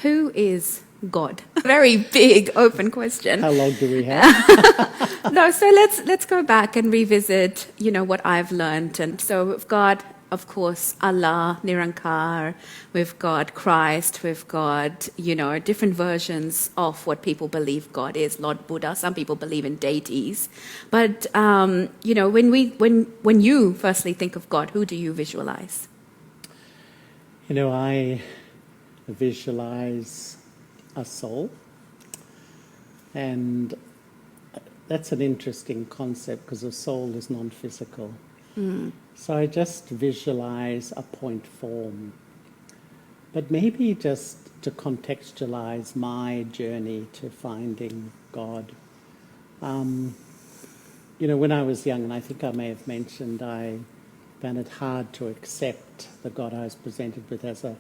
Who is God? Very big open question. How long do we have? No, so let's go back and revisit, what I've learned. And so we've got, of course, Allah, Nirankar, we've got Christ, we've got, different versions of what people believe God is, Lord Buddha. Some people believe in deities. But, when you firstly think of God, who do you visualize? I visualize a soul, and that's an interesting concept because a soul is non-physical. So I just visualize a point form, but maybe just to contextualize my journey to finding God. When I was young, and I think I may have mentioned, I found it hard to accept the God I was presented with as a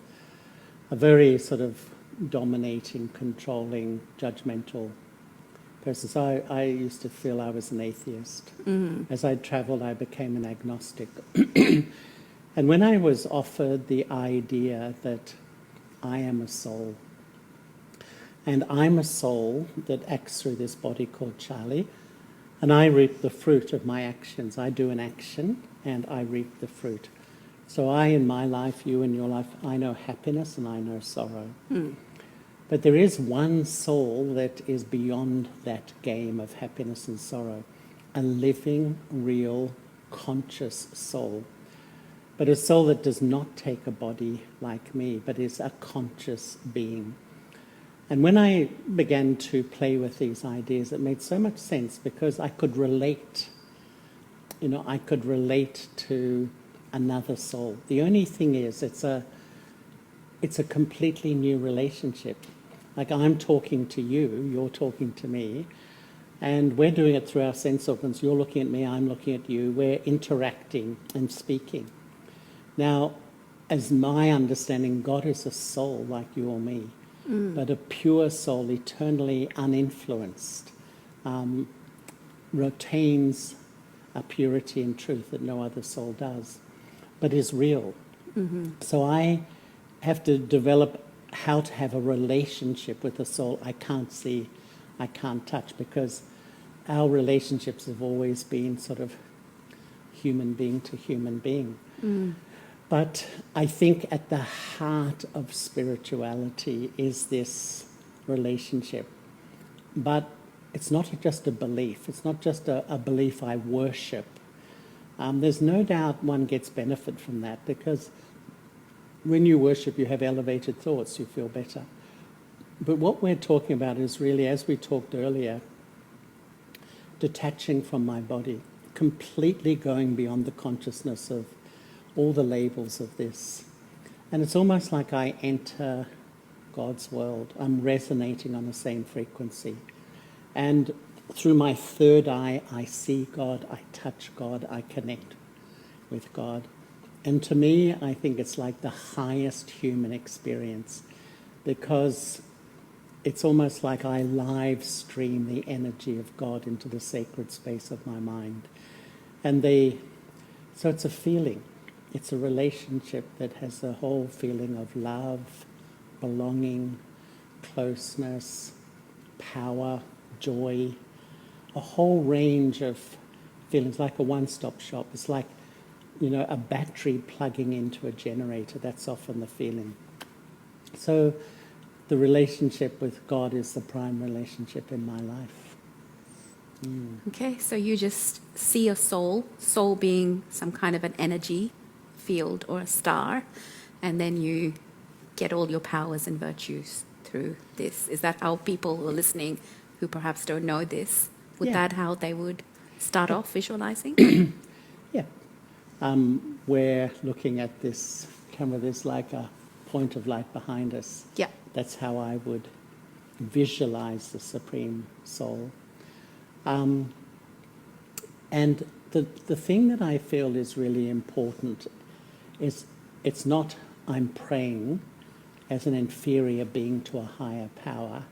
very sort of dominating, controlling, judgmental person. So I used to feel I was an atheist. As I travelled, I became an agnostic. And when I was offered the idea that I am a soul, and I'm a soul that acts through this body called Charlie, and I reap the fruit of my actions. I do an action, and I reap the fruit. So I, in my life, you in your life, I know happiness and I know sorrow. But there is one soul that is beyond that game of happiness and sorrow, a living, real, conscious soul. But a soul that does not take a body like me, but is a conscious being. And when I began to play with these ideas, it made so much sense because I could relate. I could relate to another soul. The only thing is, it's a completely new relationship. Like I'm talking to you, you're talking to me, and we're doing it through our sense organs. You're looking at me, I'm looking at you. We're interacting and speaking. Now, as my understanding, God is a soul like you or me, but a pure soul, eternally uninfluenced, retains a purity and truth that no other soul does, but is real. So I have to develop how to have a relationship with a soul I can't see, I can't touch, because our relationships have always been sort of human being to human being. But I think at the heart of spirituality is this relationship. But it's not just a belief. It's not just a belief I worship. There's no doubt one gets benefit from that, because when you worship, you have elevated thoughts, you feel better. But what we're talking about is really, as we talked earlier, detaching from my body, completely going beyond the consciousness of all the labels of this. And it's almost like I enter God's world. I'm resonating on the same frequency. And through my third eye, I see God, I touch God, I connect with God. And to me, I think it's like the highest human experience, because it's almost like I live stream the energy of God into the sacred space of my mind. And so it's a feeling. It's a relationship that has a whole feeling of love, belonging, closeness, power, joy, a whole range of feelings, like a one-stop shop. It's like, a battery plugging into a generator. That's often the feeling. So the relationship with God is the prime relationship in my life. Okay, so you just see a soul being some kind of an energy field or a star, and then you get all your powers and virtues through this. Is that how people who are listening who perhaps don't know this, that how they would start off visualizing? Yeah. We're looking at this camera, there's like a point of light behind us. Yeah. That's how I would visualize the Supreme Soul. And the thing that I feel is really important is it's not I'm praying as an inferior being to a higher power.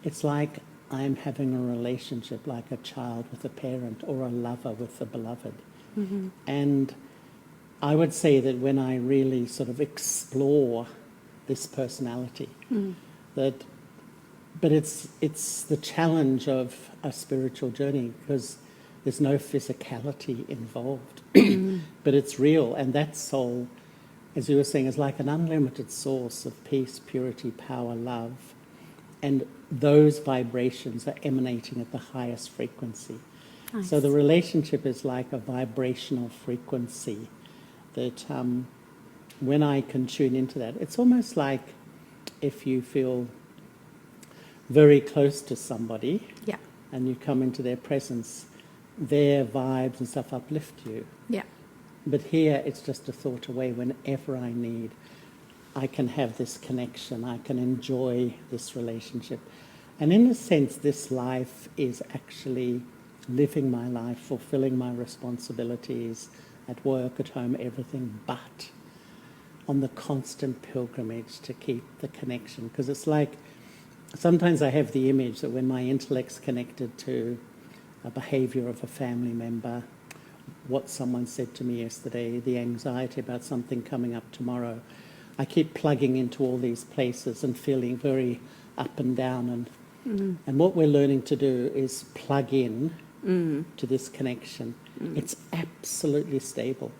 It's like I'm having a relationship like a child with a parent or a lover with the beloved. And I would say that when I really sort of explore this personality. That, but it's the challenge of a spiritual journey, because there's no physicality involved, but it's real, and that soul, as you were saying, is like an unlimited source of peace, purity, power, love, and those vibrations are emanating at the highest frequency. Nice. So the relationship is like a vibrational frequency that when I can tune into that, it's almost like if you feel very close to somebody Yeah. and you come into their presence, their vibes and stuff uplift you. Yeah. But here it's just a thought away. Whenever I need, I can have this connection, I can enjoy this relationship. And in a sense, this life is actually living my life, fulfilling my responsibilities at work, at home, everything, but on the constant pilgrimage to keep the connection. Because it's like, sometimes I have the image that when my intellect's connected to a behaviour of a family member, what someone said to me yesterday, the anxiety about something coming up tomorrow, I keep plugging into all these places and feeling very up and down. And what we're learning to do is plug in to this connection. It's absolutely stable.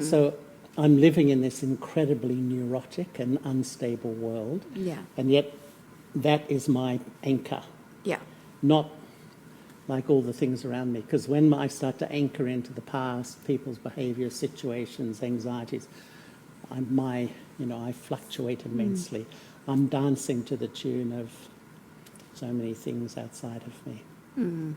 So I'm living in this incredibly neurotic and unstable world. Yeah. And yet that is my anchor. Yeah. Not like all the things around me. Because when I start to anchor into the past, people's behaviours, situations, anxieties, I fluctuate immensely. I'm dancing to the tune of so many things outside of me.